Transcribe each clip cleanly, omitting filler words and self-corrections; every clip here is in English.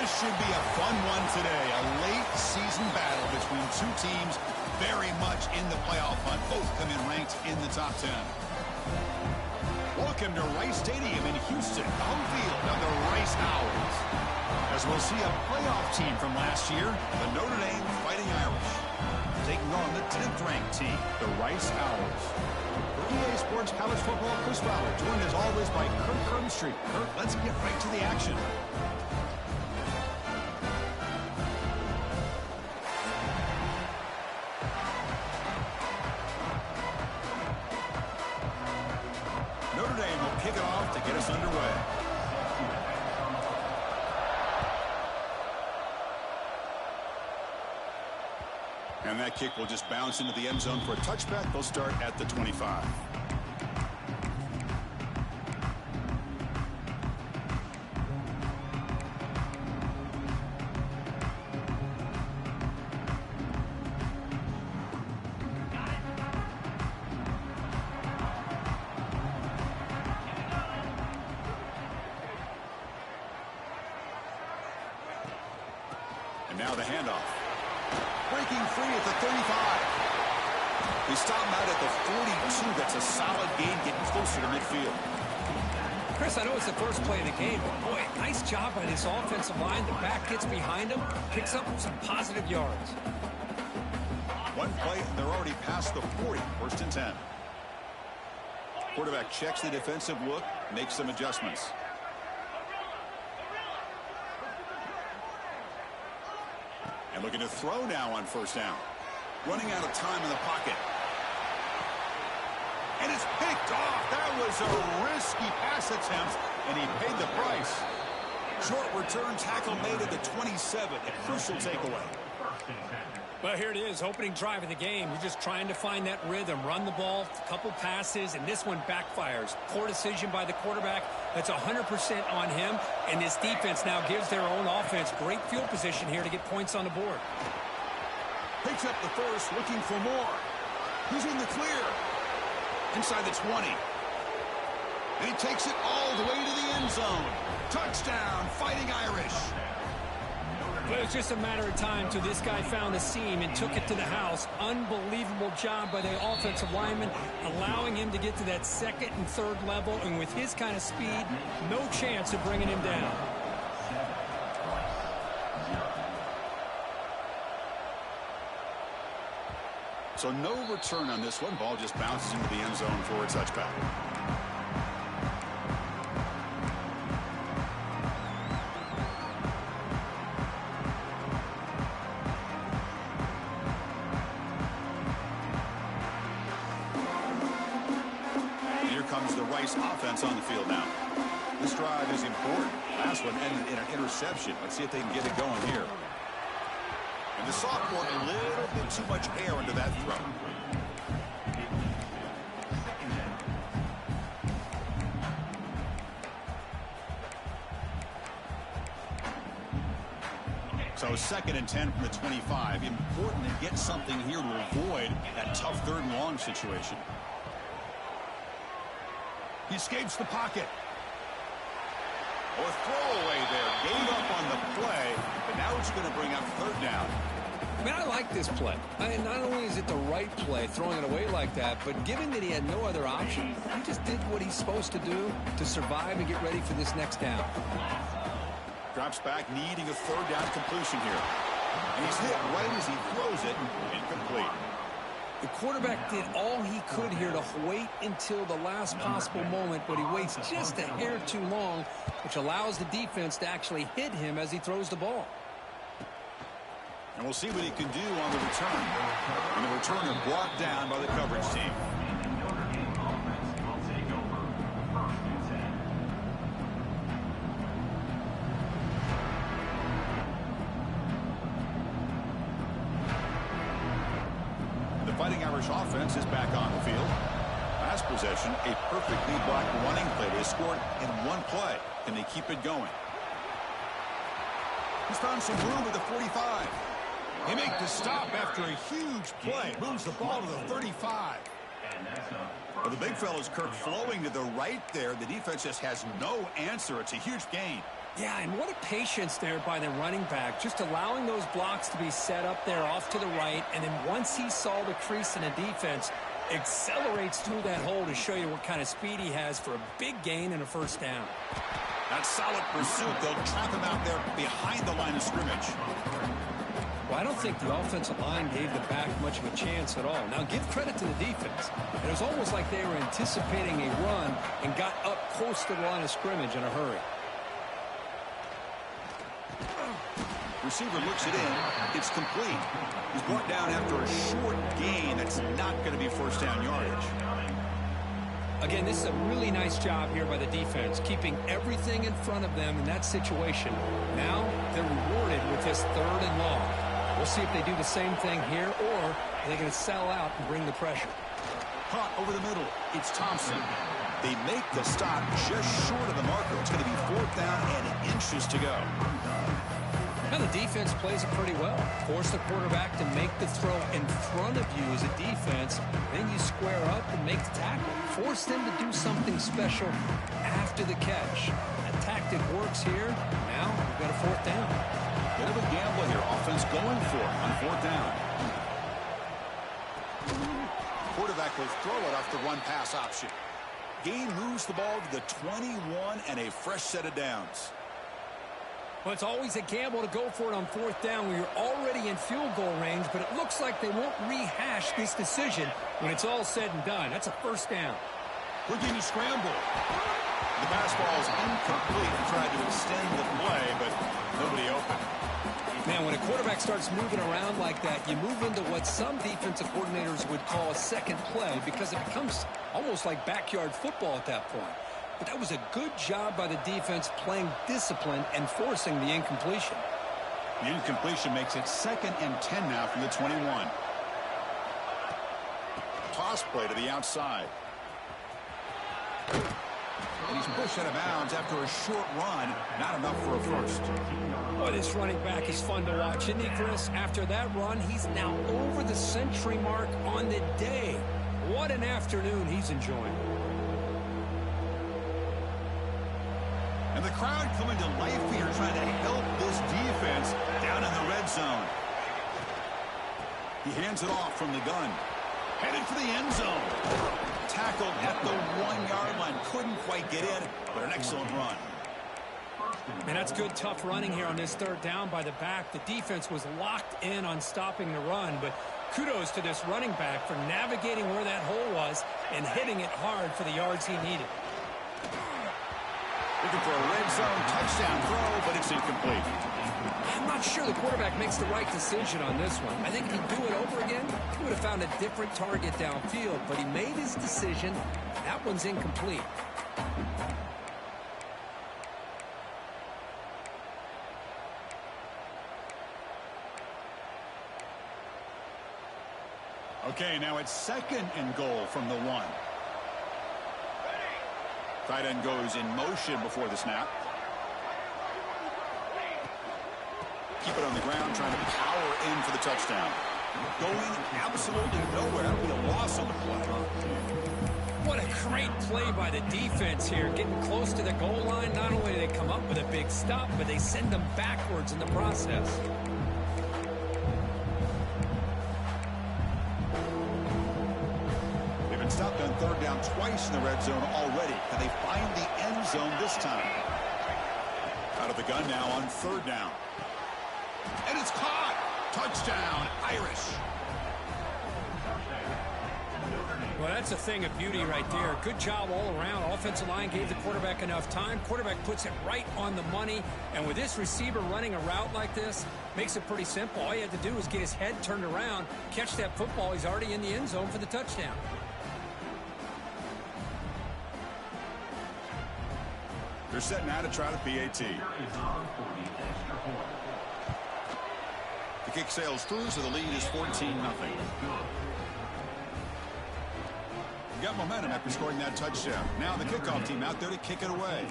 This should be a fun one today. A late season battle between two teams very much in the playoff hunt. Both come in ranked in the top 10. Welcome to Rice Stadium in Houston, home field of the Rice Owls. As we'll see a playoff team from last year, the Notre Dame Fighting Irish, taking on the 10th ranked team, the Rice Owls. For EA Sports College Football, Chris Fowler, joined as always by Kirk Herbstreit. Kirk, let's get right to the action. Notre Dame will kick it off to get us underway. And that kick will just bounce into the end zone for a touchback. They'll start at the 25. And now the handoff. Breaking free at the 35. They stop him out at the 42. That's a solid gain, getting closer to midfield. Chris, I know it's the first play of the game, but boy, nice job by this offensive line. The back gets behind him, picks up some positive yards. One play, and they're already past the 40. First and 10. Quarterback checks the defensive look, makes some adjustments. And looking to throw now on first down. Running out of time in the pocket. And it's picked off. That was a risky pass attempt, and he paid the price. Short return tackle made at the 27. A crucial takeaway. Well, here it is, opening drive of the game. You're just trying to find that rhythm, run the ball, a couple passes, and this one backfires. Poor decision by the quarterback. That's 100% on him, and this defense now gives their own offense great field position here to get points on the board. Picks up the first, looking for more. He's in the clear. Inside the 20. And he takes it all the way to the end zone. Touchdown, Fighting Irish. Well, it was just a matter of time till this guy found a seam and took it to the house. Unbelievable job by the offensive lineman, allowing him to get to that second and third level. And with his kind of speed, no chance of bringing him down. So no return on this one. Ball just bounces into the end zone for a touchback. Comes the Rice offense on the field now. This drive is important. Last one ended in an interception. Let's see if they can get it going here. And the sophomore, a little bit too much air into that throw. So 2nd and 10 from the 25. Important to get something here to avoid that tough third and long situation. He escapes the pocket. Oh, a throwaway there. Gave up on the play, but now it's going to bring up third down. I mean, I like this play. Not only is it the right play, throwing it away like that, but given that he had no other option, he just did what he's supposed to do to survive and get ready for this next down. Drops back, needing a third down completion here. And he's hit right as he throws it. Incomplete. The quarterback did all he could here to wait until the last possible moment, but he waits just a hair too long, which allows the defense to actually hit him as he throws the ball. And we'll see what he can do on the return. And the returner brought down by the coverage team. Fighting Irish offense is back on the field. Last possession, a perfectly blocked running play. They scored in one play. Can they keep it going? He's found some room at the 45. They make the stop after a huge play. Moves the ball to the 35. Well, the big fella's Kirk flowing to the right there. The defense just has no answer. It's a huge gain. Yeah, and what a patience there by the running back, just allowing those blocks to be set up there off to the right, and then once he saw the crease in the defense, accelerates through that hole to show you what kind of speed he has for a big gain and a first down. That solid pursuit. They'll trap him out there behind the line of scrimmage. Well, I don't think the offensive line gave the back much of a chance at all. Now, give credit to the defense. It was almost like they were anticipating a run and got up close to the line of scrimmage in a hurry. Receiver looks it in. It's complete. He's brought down after a short gain. That's not going to be first down yardage. Again, this is a really nice job here by the defense, keeping everything in front of them in that situation. Now they're rewarded with this 3rd and long. We'll see if they do the same thing here, or are they going to sell out and bring the pressure. Caught over the middle. It's Thompson. They make the stop just short of the marker. It's going to be 4th down and inches to go. Now the defense plays it pretty well. Force the quarterback to make the throw in front of you as a defense. Then you square up and make the tackle. Force them to do something special after the catch. That tactic works here. Now we've got a 4th down. Bit of a gamble here. Offense going for it on 4th down. Quarterback will throw it off the run pass option. Gain moves the ball to the 21 and a fresh set of downs. Well, it's always a gamble to go for it on 4th down when you're already in field goal range, but it looks like they won't rehash this decision when it's all said and done. That's a first down. Looking to scramble. The pass ball is incomplete. He tried to extend the play, but nobody open. Man, when a quarterback starts moving around like that, you move into what some defensive coordinators would call a second play because it becomes almost like backyard football at that point. But that was a good job by the defense playing discipline and forcing the incompletion. The incompletion makes it 2nd and 10 now from the 21. Toss play to the outside. And he's pushed out of bounds after a short run. Not enough for a first. Boy, this running back is fun to watch, isn't he, Chris? After that run, he's now over the century mark on the day. What an afternoon he's enjoying. And the crowd coming to life here, trying to help this defense down in the red zone. He hands it off from the gun. Headed for the end zone. Tackled at the 1-yard line. Couldn't quite get in, but an excellent run. And that's good, tough running here on this 3rd down by the back. The defense was locked in on stopping the run, but kudos to this running back for navigating where that hole was and hitting it hard for the yards he needed. Looking for a red zone touchdown throw, but it's incomplete. I'm not sure the quarterback makes the right decision on this one. I think if he'd do it over again, he would have found a different target downfield, but he made his decision. That one's incomplete. Okay, now it's 2nd and goal from the 1. Tight end goes in motion before the snap. Keep it on the ground, trying to power in for the touchdown. Going absolutely nowhere. That'll be a loss on the play. What a great play by the defense here. Getting close to the goal line, not only do they come up with a big stop, but they send them backwards in the process. Stopped on 3rd down twice in the red zone already. Can they find the end zone this time? Out of the gun now on 3rd down. And it's caught. Touchdown, Irish. Well, that's a thing of beauty right there. Good job all around. Offensive line gave the quarterback enough time. Quarterback puts it right on the money. And with this receiver running a route like this, makes it pretty simple. All you had to do was get his head turned around, catch that football. He's already in the end zone for the touchdown. They're setting out to try the PAT. The kick sails through, so the lead is 14-0. You got momentum after scoring that touchdown. Now the kickoff team out there to kick it away.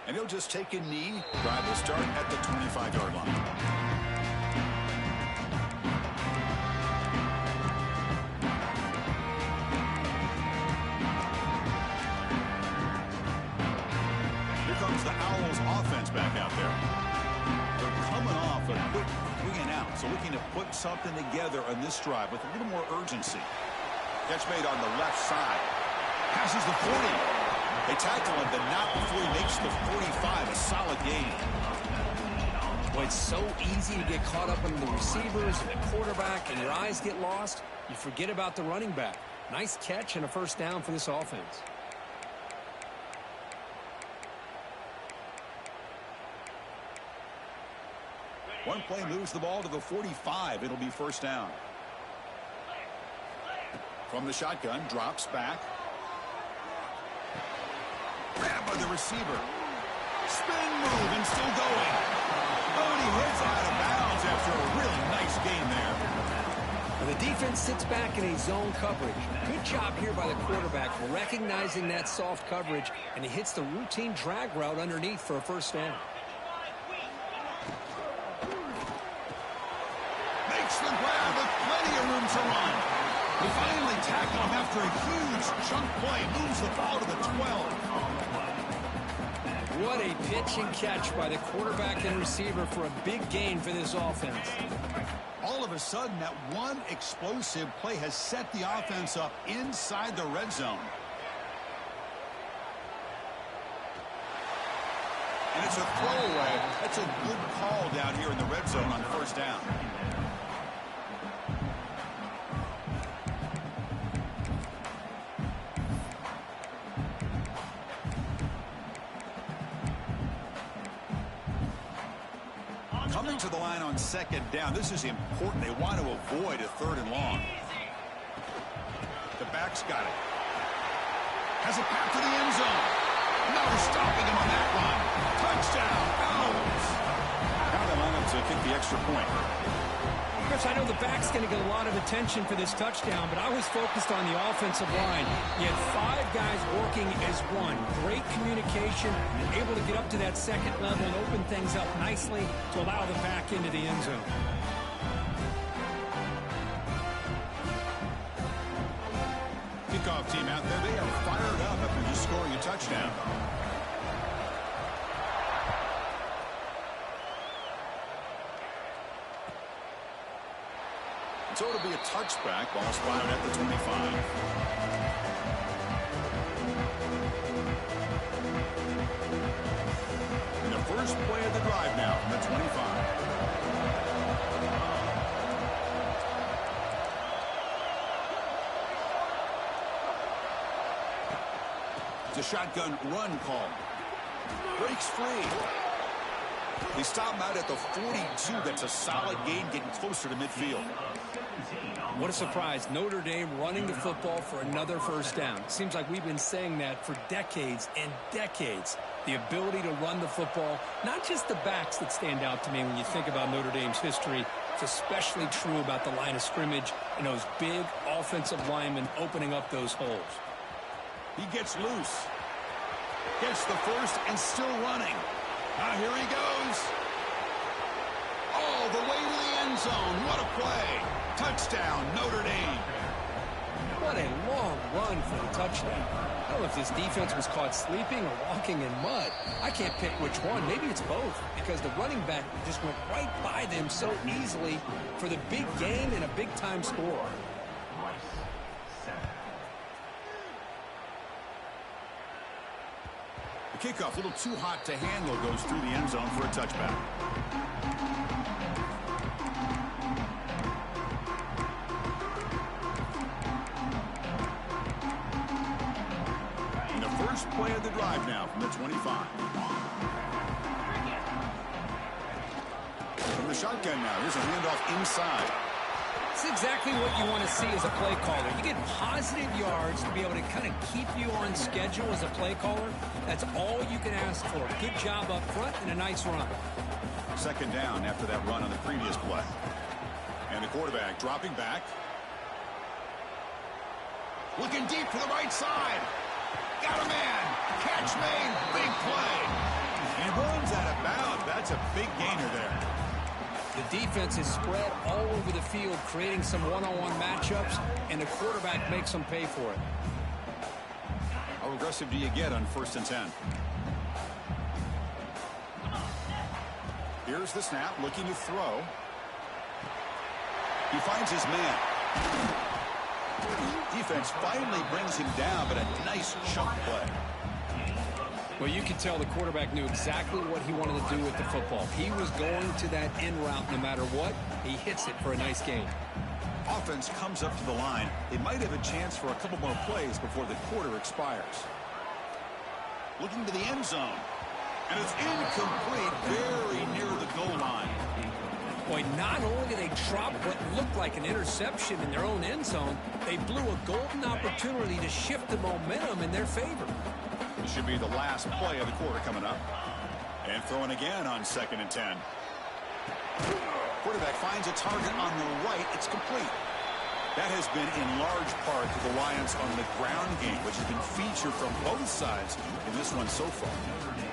And he'll just take a knee. Drive will start at the 25-yard line. Bills offense back out there. They're coming off a quick 3-and-out, so looking to put something together on this drive with a little more urgency. Catch made on the left side. Passes the 40. They tackle him, but not before he makes the 45. A solid gain. Well, it's so easy to get caught up in the receivers and the quarterback, and your eyes get lost. You forget about the running back. Nice catch and a first down for this offense. One play moves the ball to the 45. It'll be first down. From the shotgun, drops back. Grabbed by the receiver. Spin move and still going. Oh, and he hits out of bounds after a really nice game there. Well, the defense sits back in a zone coverage. Good job here by the quarterback recognizing that soft coverage, and he hits the routine drag route underneath for a first down. Makes the grab with plenty of room to run. They finally tackle him after a huge chunk play. Moves the ball to the 12. What a pitch and catch by the quarterback and receiver for a big gain for this offense. All of a sudden, that one explosive play has set the offense up inside the red zone. And it's a throwaway. That's a good call down here in the red zone on first down. Coming to the line on second down. This is important. They want to avoid a 3rd and long. The back's got it. Has a path to the end zone. No stopping him on that run. Touchdown. Owls. Now they line up to kick the extra point. Chris, I know the back's going to get a lot of attention for this touchdown, but I was focused on the offensive line. You had 5 guys working as one. Great communication, able to get up to that second level and open things up nicely to allow the back into the end zone. Kickoff team out there. They are fired up after just scoring a touchdown. So it'll be a touchback. Ball spotted at the 25. And the first play of the drive now from the 25. It's a shotgun run call. Breaks free. They stop him out at the 42. That's a solid gain, getting closer to midfield. What a surprise. Notre Dame running the football for another first down. Seems like we've been saying that for decades and decades. The ability to run the football, not just the backs that stand out to me when you think about Notre Dame's history. It's especially true about the line of scrimmage and those big offensive linemen opening up those holes. He gets loose. Gets the first and still running. Now here he goes. All the way to the end zone. What a play. Touchdown, Notre Dame. What a long run for the touchdown. I don't know if this defense was caught sleeping or walking in mud. I can't pick which one. Maybe it's both, because the running back just went right by them so easily for the big gain and a big-time score. The kickoff, a little too hot to handle, goes through the end zone for a touchback. And the first play of the drive now from the 25. From the shotgun now, here's a handoff inside. It's exactly what you want to see as a play caller. You get positive yards to be able to kind of keep you on schedule as a play caller. That's all you can ask for. Good job up front and a nice run. Second down after that run on the previous play. And the quarterback dropping back. Looking deep to the right side. Got a man. Catch made. Big play. And he runs out of bounds. That's a big gainer there. The defense is spread all over the field, creating some one-on-one matchups, and the quarterback makes them pay for it. How aggressive do you get on 1st and 10? Here's the snap, looking to throw. He finds his man. Defense finally brings him down, but a nice chunk play. Well, you can tell the quarterback knew exactly what he wanted to do with the football. He was going to that in route no matter what. He hits it for a nice gain. Offense comes up to the line. They might have a chance for a couple more plays before the quarter expires. Looking to the end zone. And it's incomplete, very near the goal line. Boy, not only did they drop what looked like an interception in their own end zone, they blew a golden opportunity to shift the momentum in their favor. This should be the last play of the quarter coming up. And throwing again on 2nd and 10. Quarterback finds a target on the right. It's complete. That has been in large part to the Lions on the ground game, which has been featured from both sides in this one so far.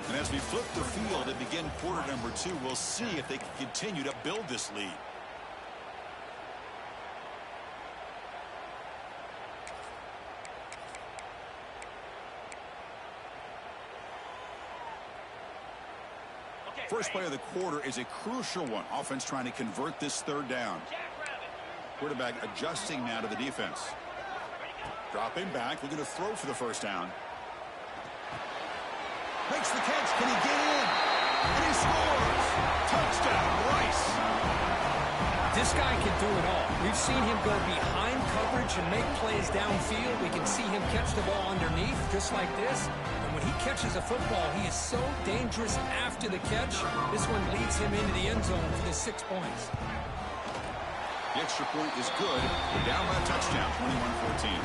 And as we flip the field and begin quarter number 2, we'll see if they can continue to build this lead. First play of the quarter is a crucial one. Offense trying to convert this 3rd down. Quarterback adjusting now to the defense. Dropping back, looking to throw for the 1st down. Makes the catch. Can he get in? And he scores. Touchdown, Rice. This guy can do it all. We've seen him go behind coverage and make plays downfield. We can see him catch the ball underneath just like this. And when he catches a football, he is so dangerous after the catch. This one leads him into the end zone for the 6 points. The extra point is good. We're down by a touchdown, 21-14.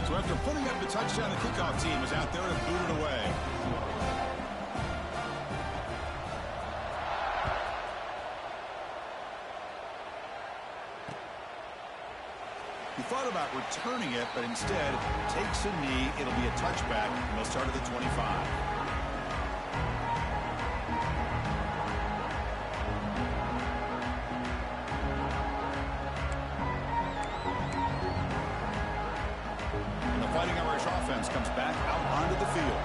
So after putting up the touchdown, the kickoff team is out there to boot it away. He thought about returning it, but instead takes a knee. It'll be a touchback, and they'll start at the 25. And the Fighting Irish offense comes back out onto the field.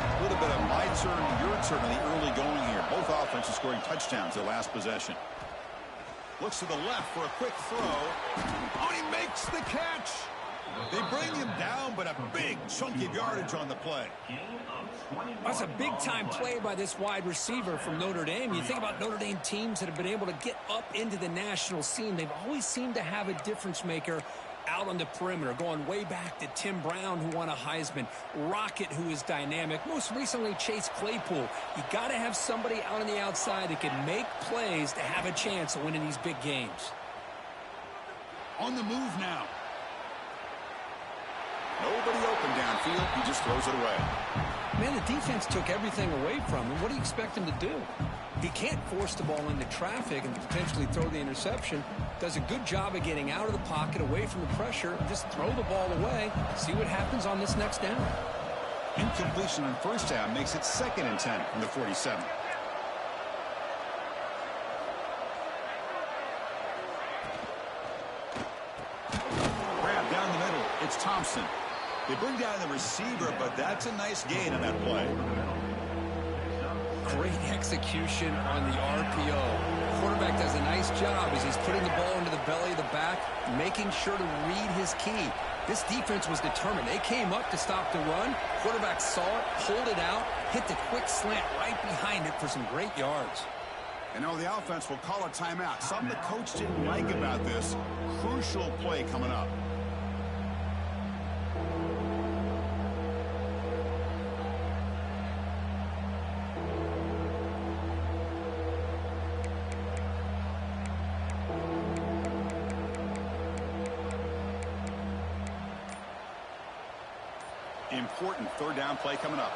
A little bit of my turn, your turn in the early going here. Both offenses scoring touchdowns their last possession. Looks to the left for a quick throw. Oh, he makes the catch. They bring him down, but a big chunk of yardage on the play. That's a big-time play by this wide receiver from Notre Dame. You think about Notre Dame teams that have been able to get up into the national scene. They've always seemed to have a difference maker out on the perimeter, going way back to Tim Brown, who won a Heisman, Rocket, who is dynamic, most recently Chase Claypool. You got to have somebody out on the outside that can make plays to have a chance of winning these big games. On the move now. Nobody open downfield. He just throws it away. Man, the defense took everything away from him. What do you expect him to do? He can't force the ball into traffic and potentially throw the interception. Does a good job of getting out of the pocket, away from the pressure, and just throw the ball away. See what happens on this next down. Incompletion on 1st down makes it 2nd and 10 from the 47. Grab down the middle. It's Thompson. They bring down the receiver, but that's a nice gain on that play. Great execution on the RPO. The quarterback does a nice job as he's putting the ball into the belly of the back, making sure to read his key. This defense was determined. They came up to stop the run. Quarterback saw it, pulled it out, hit the quick slant right behind it for some great yards. And now the offense will call a timeout. Something the coach didn't like about this. Crucial play coming up. Important 3rd down play coming up.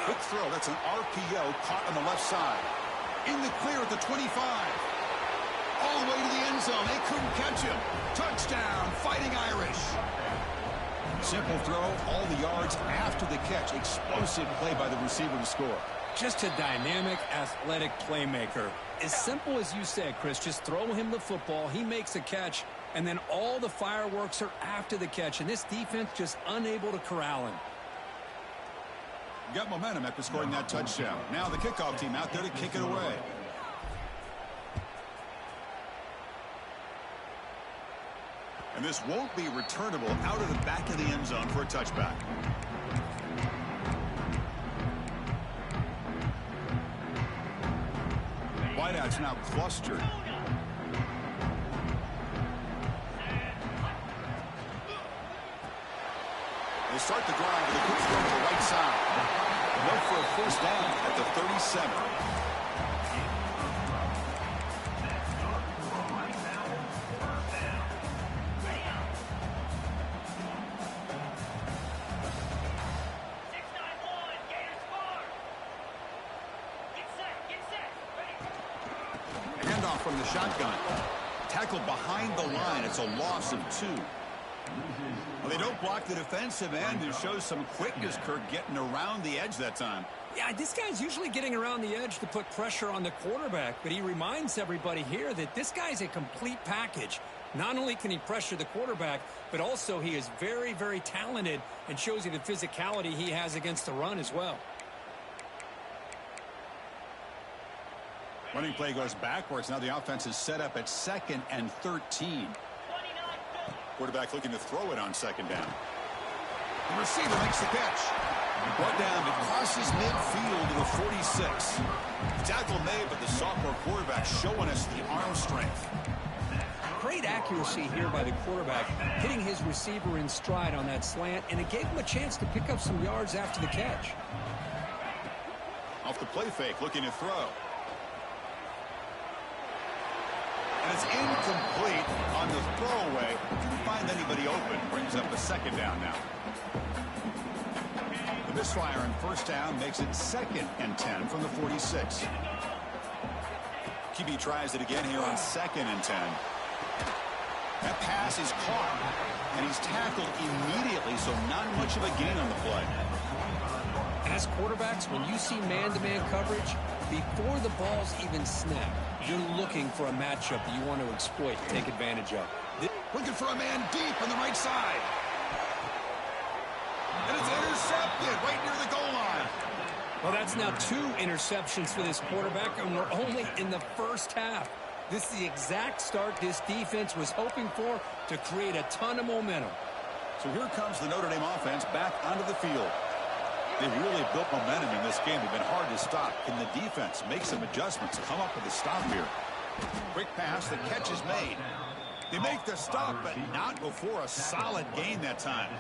Quick throw. That's an RPO caught on the left side. In the clear at the 25. All the way to the end zone. They couldn't catch him. Touchdown, Fighting Irish. Simple throw, all the yards after the catch. Explosive play by the receiver to score. Just a dynamic, athletic playmaker. As simple as you said, Chris, just throw him the football, he makes a catch, and then all the fireworks are after the catch, and this defense just unable to corral him. Got momentum after scoring that touchdown. Now the kickoff team out there to kick it away. And this won't be returnable out of the back of the end zone for a touchback. Wideouts now clustered. They start the drive with a quick throw to the right side. Look for a first down at the 37. Handoff from the shotgun. Tackled behind the line. It's a loss of 2. Well, they don't block the defensive end. It shows some quickness, Kirk, getting around the edge that time. Yeah, this guy's usually getting around the edge to put pressure on the quarterback, but he reminds everybody here that this guy's a complete package. Not only can he pressure the quarterback, but also he is very, very talented and shows you the physicality he has against the run as well. Running play goes backwards. Now the offense is set up at 2nd and 13. Quarterback looking to throw it on 2nd down. The receiver makes the catch. Brought down, it crosses midfield to the 46. Tackle made, but the sophomore quarterback showing us the arm strength. Great accuracy here by the quarterback, hitting his receiver in stride on that slant, and it gave him a chance to pick up some yards after the catch. Off the play fake, looking to throw. And it's incomplete on the throwaway. Didn't find anybody open. Brings up a 2nd down now. The misfire on 1st down makes it 2nd and 10 from the 46. QB tries it again here on 2nd and 10. That pass is caught, and he's tackled immediately, so not much of a gain on the play. As quarterbacks, when you see man-to-man coverage, before the ball's even snapped, you're looking for a matchup that you want to exploit, take advantage of. Looking for a man deep on the right side. And it's intercepted right near the goal line. Well, that's now 2 interceptions for this quarterback, and we're only in the first half. This is the exact start this defense was hoping for to create a ton of momentum. So here comes the Notre Dame offense back onto the field. They've really built momentum in this game. They've been hard to stop. Can the defense make some adjustments, come up with a stop here? Quick pass, the catch is made. They make the stop, but not before a solid gain that time.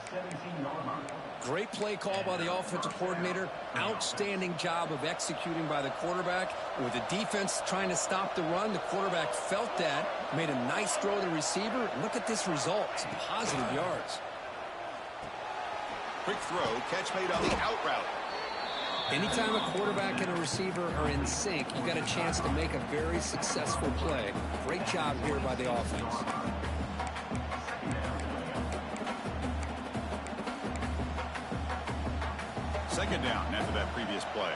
Great play call by the offensive coordinator. Outstanding job of executing by the quarterback. With the defense trying to stop the run, the quarterback felt that, made a nice throw to the receiver. Look at this result, some positive yards. Quick throw, catch made on the out route. Anytime a quarterback and a receiver are in sync, you got a chance to make a very successful play. Great job here by the offense. Second down after that previous play.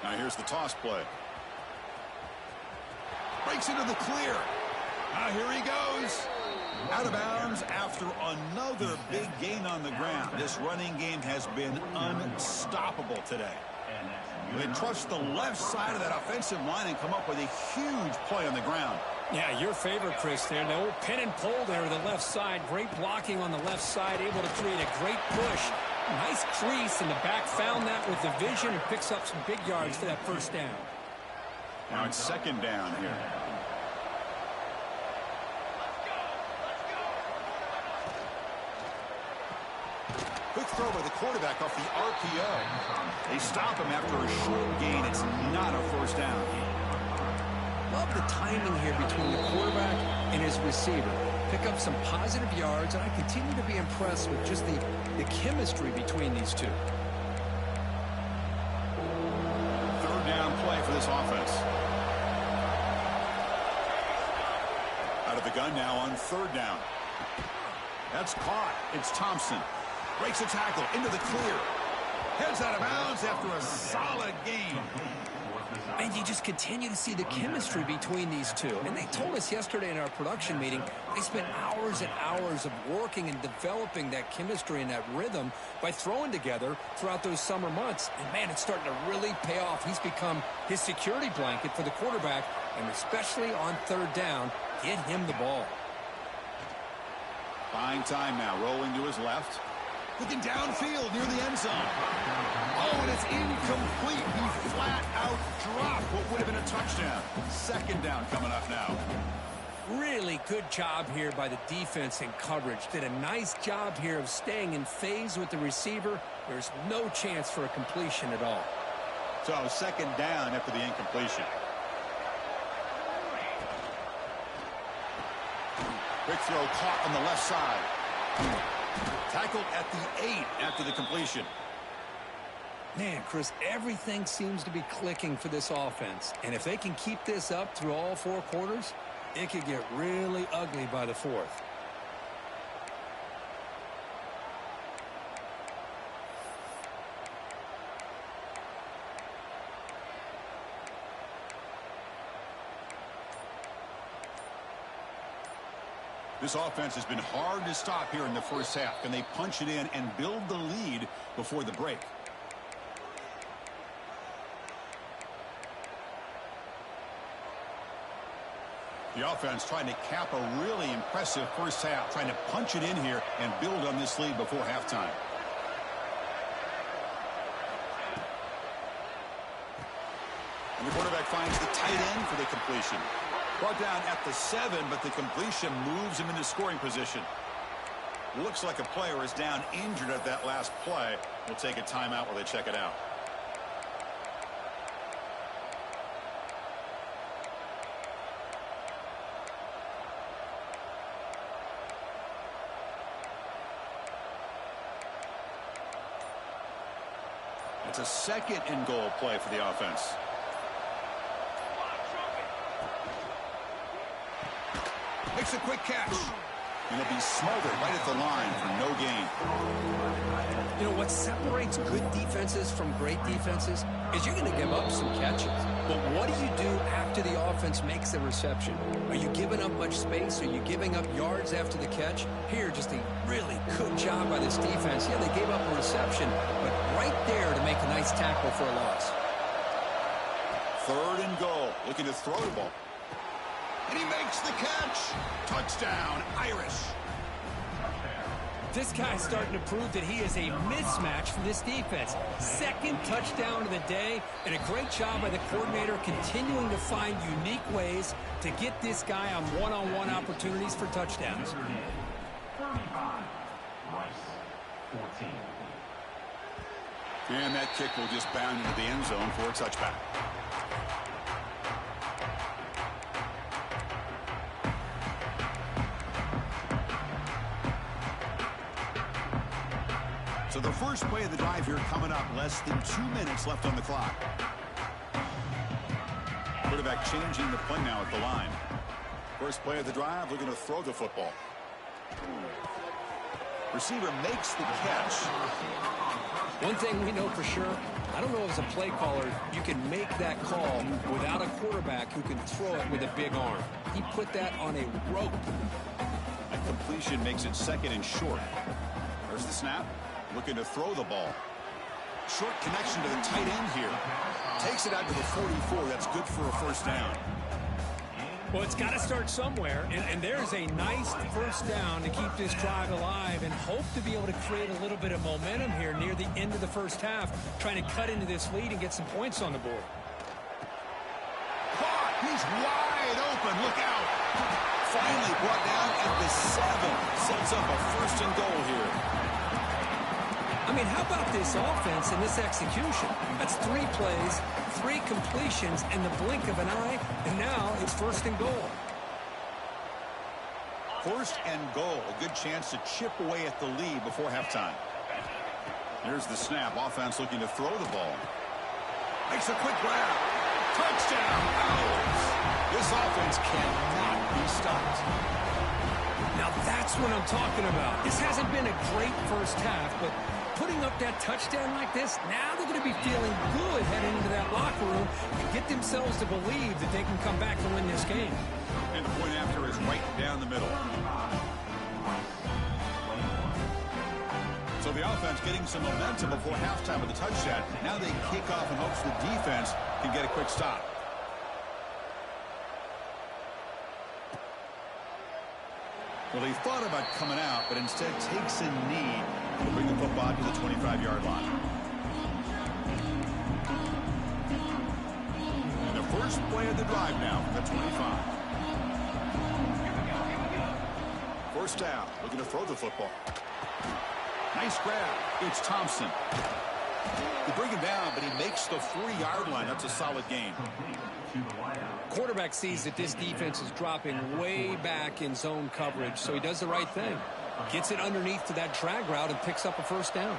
Now here's the toss play. Breaks into the clear. Now here he goes. Out of bounds after another big gain on the ground. This running game has been unstoppable today. They trust the left side of that offensive line and come up with a huge play on the ground. Yeah, your favorite, Chris, there. The old pin and pull there to the left side. Great blocking on the left side, able to create a great push. Nice crease in the back. Found that with the vision and picks up some big yards for that first down. Now it's 2nd down here. Quick throw by the quarterback off the RPO. They stop him after a short gain. It's not a first down. Love the timing here between the quarterback and his receiver. Pick up some positive yards, and I continue to be impressed with just the chemistry between these two. 3rd down play for this offense. Out of the gun now on 3rd down. That's caught. It's Thompson. Breaks a tackle into the clear. Heads out of bounds after a solid game. And you just continue to see the chemistry between these two. And they told us yesterday in our production meeting, they spent hours and hours of working and developing that chemistry and that rhythm by throwing together throughout those summer months. And, man, it's starting to really pay off. He's become his security blanket for the quarterback, and especially on third down, get him the ball. Buying time now, rolling to his left. Looking downfield near the end zone. Oh, and it's incomplete. He flat out dropped what would have been a touchdown. Second down coming up now. Really good job here by the defense in coverage. Did a nice job here of staying in phase with the receiver. There's no chance for a completion at all. So second down after the incompletion. Quick throw caught on the left side. Tackled at the 8 after the completion. Man, Chris, everything seems to be clicking for this offense. And if they can keep this up through all 4 quarters, it could get really ugly by the 4th. This offense has been hard to stop here in the first half. Can they punch it in and build the lead before the break? The offense trying to cap a really impressive first half, trying to punch it in here and build on this lead before halftime. And the quarterback finds the tight end for the completion. Brought down at the 7, but the completion moves him into scoring position. Looks like a player is down injured at that last play. We'll take a timeout while they check it out. It's a second and goal play for the offense. Makes a quick catch. And it'll be smothered right at the line for no gain. You know, what separates good defenses from great defenses is you're going to give up some catches. But what do you do after the offense makes the reception? Are you giving up much space? Are you giving up yards after the catch? Here, just a really good job by this defense. Yeah, they gave up a reception, but right there to make a nice tackle for a loss. Third and goal. Looking to throw the ball. And he makes the catch. Touchdown, Irish. This guy's starting to prove that he is a mismatch for this defense. Second touchdown of the day, and a great job by the coordinator continuing to find unique ways to get this guy on one-on-one opportunities for touchdowns. 35, Rice, 14. And that kick will just bound into the end zone for a touchback. So the first play of the drive here coming up. Less than 2 minutes left on the clock. Quarterback changing the play now at the line. First play of the drive, looking to throw the football. Receiver makes the catch. One thing we know for sure, I don't know as a play caller, you can make that call without a quarterback who can throw it with a big arm. He put that on a rope. A completion makes it second and short. There's the snap. Looking to throw the ball. Short connection to the tight end here. Takes it out to the 44. That's good for a first down. Well, it's got to start somewhere, and there's a nice first down to keep this drive alive and hope to be able to create a little bit of momentum here near the end of the first half, trying to cut into this lead and get some points on the board. Caught. He's wide open. Look out. Finally brought down at the 7. Sets up a first and goal here. I mean, how about this offense and this execution? That's 3 plays, 3 completions in the blink of an eye, and now it's first and goal. First and goal. A good chance to chip away at the lead before halftime. Here's the snap. Offense looking to throw the ball. Makes a quick grab. Touchdown, Owls. This offense cannot be stopped. Now that's what I'm talking about. This hasn't been a great first half, but putting up that touchdown like this, now they're going to be feeling good heading into that locker room and get themselves to believe that they can come back and win this game. And the point after is right down the middle. So the offense getting some momentum before halftime with the touchdown. Now they kick off in hopes the defense can get a quick stop. Well, he thought about coming out, but instead takes a knee to bring the football to the 25-yard line. And the first play of the drive now from the 25. First down, looking to throw the football. Nice grab. It's Thompson. They bring him down, but he makes the 3-yard line. That's a solid gain. Quarterback sees that this defense is dropping way back in zone coverage, so he does the right thing. Gets it underneath to that drag route and picks up a first down.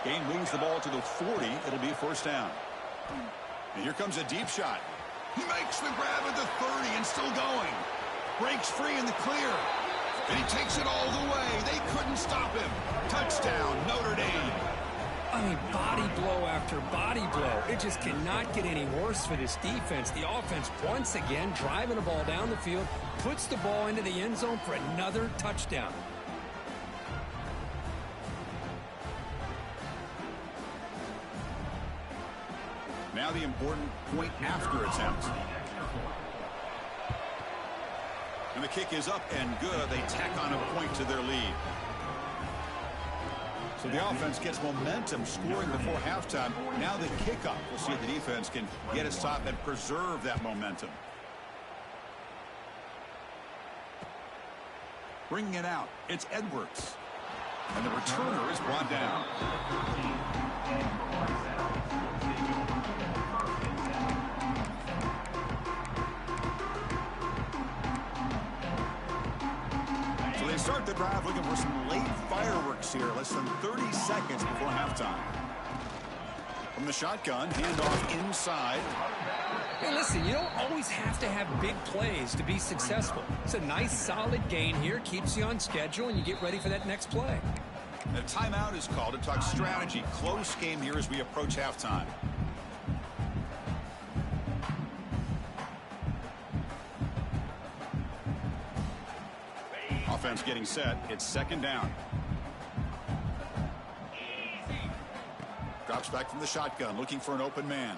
Gain moves the ball to the 40. It'll be a first down. And here comes a deep shot. He makes the grab at the 30 and still going. Breaks free in the clear. And he takes it all the way. They couldn't stop him. Touchdown, Notre Dame. I mean, body blow after body blow. It just cannot get any worse for this defense. The offense, once again, driving the ball down the field, puts the ball into the end zone for another touchdown. Now the important point after attempt. And the kick is up and good. They tack on a point to their lead. So the offense gets momentum scoring before halftime. Now the kickoff. We'll see if the defense can get a stop and preserve that momentum. Bringing it out. It's Edwards. And the returner is brought down. Start the drive looking for some late fireworks here. Less than 30 seconds before halftime. From the shotgun, handoff inside. Hey, listen, you don't always have to have big plays to be successful. It's a nice, solid gain here. Keeps you on schedule, and you get ready for that next play. A timeout is called to talk strategy. Close game here as we approach halftime. Offense getting set. It's second down. Drops back from the shotgun, looking for an open man.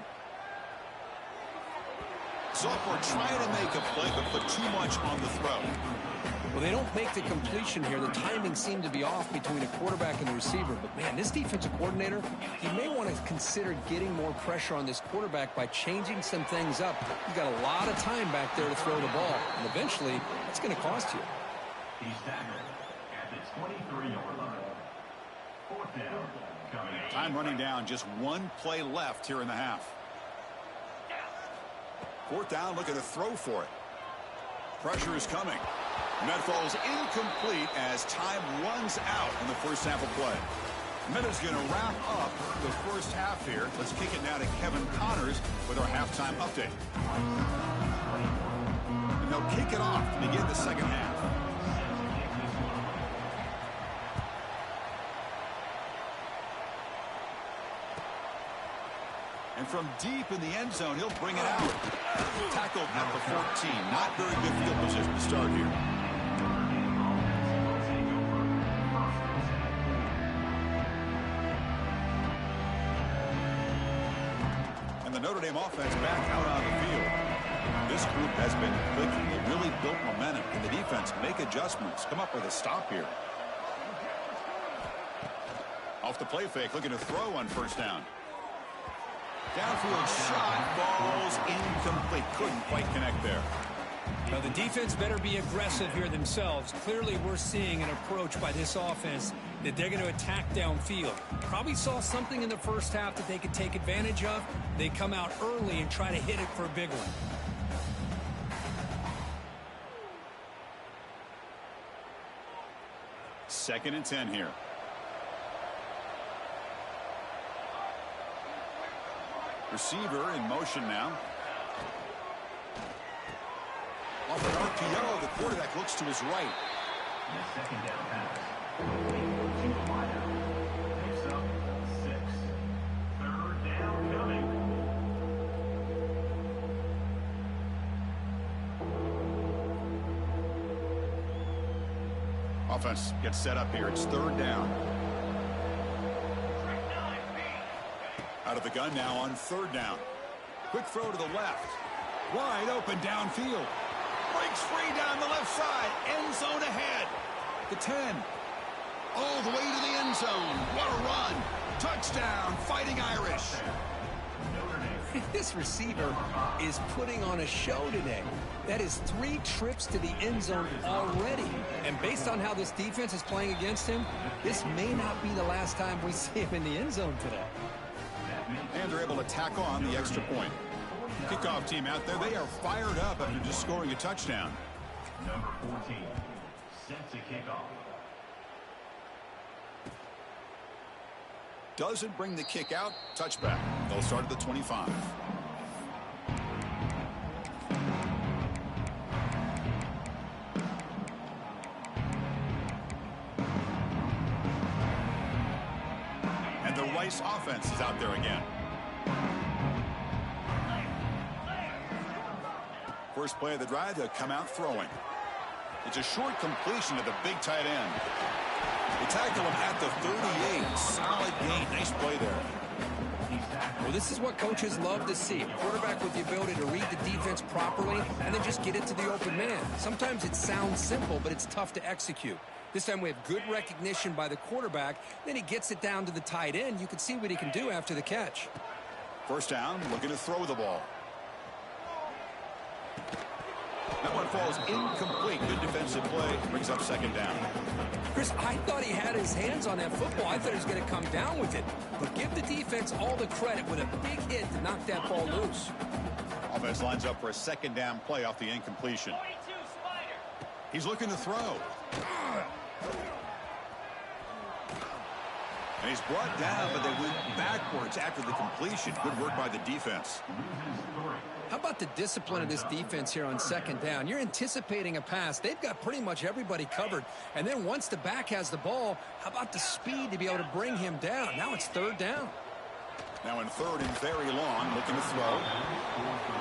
Sophomore trying to make a play, but put too much on the throw. Well, they don't make the completion here. The timing seemed to be off between a quarterback and the receiver. But, man, this defensive coordinator, he may want to consider getting more pressure on this quarterback by changing some things up. You've got a lot of time back there to throw the ball. And eventually, it's going to cost you. He's tackled at the 23-yard line. Fourth down coming up. Time running down. Just one play left here in the half. Fourth down, looking to throw for it. Pressure is coming. And that falls incomplete as time runs out in the first half of play. Meta's going to wrap up the first half here. Let's kick it now to Kevin Connors with our halftime update. And they'll kick it off to begin the second half. And from deep in the end zone, he'll bring it out. Tackled at the 14. Not very good field position to start here. And the Notre Dame offense back out on the field. This group has been clicking. They really built momentum. And the defense make adjustments. Come up with a stop here. Off the play fake, looking to throw on first down. Downfield shot falls incomplete. Couldn't quite connect there. Now, the defense better be aggressive here themselves. Clearly, we're seeing an approach by this offense that they're going to attack downfield. Probably saw something in the first half that they could take advantage of. They come out early and try to hit it for a big one. Second and 10 here. Receiver in motion now. Off an RPO, the quarterback looks to his right. The second down pass. Complete to the wideout. Picks up 6. Third down coming. Offense gets set up here. It's third down. Out of the gun now on third down. Quick throw to the left. Wide open downfield. Breaks free down the left side. End zone ahead. The 10. All the way to the end zone. What a run. Touchdown, Fighting Irish. This receiver is putting on a show today. That is 3 trips to the end zone already. And based on how this defense is playing against him, this may not be the last time we see him in the end zone today. And they're able to tack on the extra point. Kickoff team out there, they are fired up after just scoring a touchdown. Number 14, set to kick off. Doesn't bring the kick out. Touchback. They'll start at the 25. And the Rice offense is out there again. First play of the drive, they'll come out throwing. It's a short completion to the big tight end. They tackle him at the 38. Solid gain. Nice play there. Well, this is what coaches love to see. A quarterback with the ability to read the defense properly and then just get it to the open man. Sometimes it sounds simple, but it's tough to execute. This time we have good recognition by the quarterback. Then he gets it down to the tight end. You can see what he can do after the catch. First down, looking to throw the ball. That one falls incomplete. Good defensive play. Brings up second down. Chris, I thought he had his hands on that football. I thought he was going to come down with it. But give the defense all the credit with a big hit to knock that ball loose. Offense lines up for a second down play off the incompletion. He's looking to throw. And he's brought down, but they went backwards after the completion. Good work by the defense. How about the discipline of this defense here on second down? You're anticipating a pass. They've got pretty much everybody covered. And then once the back has the ball, how about the speed to be able to bring him down? Now it's third down. Now in third and very long, looking to throw.